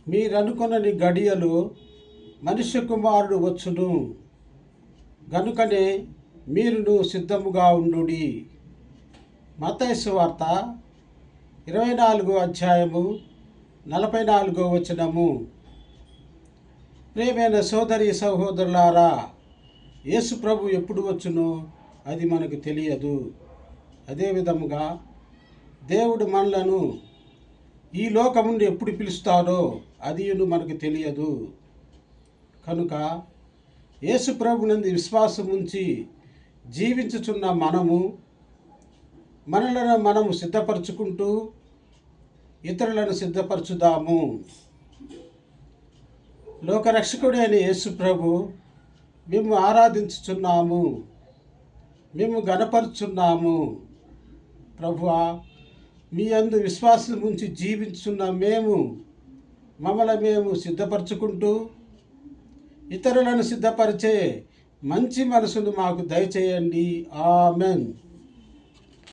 మీరనుకొనని గడియలు మనుష్య కుమారుడు వచ్చును, గనుకనే మీరును సిద్ధముగా ఉండుడి. మత్తయి సువార్త 24వ అధ్యాయము 44వ వచనము. ప్రియమైన సోదరి సహోదరులారా, యేసు ప్రభు ఎప్పుడు వచ్చునో అది మనకు తెలియదు. అదేవిధముగా దేవుడు మనలను ఈ లోకం నుండి ఎప్పుడు పిలుస్తారో అది మనకు తెలియదు. కనుక యేసు ప్రభునందు విశ్వాసం ఉంచి జీవించుచున్న మనలను మనము సిద్ధపరచుకుంటూ ఇతరులను సిద్ధపరచుదాము. లోకరక్షకుడైన యేసు ప్రభు మేము ఆరాధించుచున్నాము, మేము గణపరుచున్నాము. ప్రభువా, మీ యందు విశ్వాసం ఉంచి జీవించున్న మమ్మల్ని మేము సిద్ధపరచుకుంటూ ఇతరులను సిద్ధపరిచే మంచి మనసును మాకు దయచేయండి. ఆమెన్.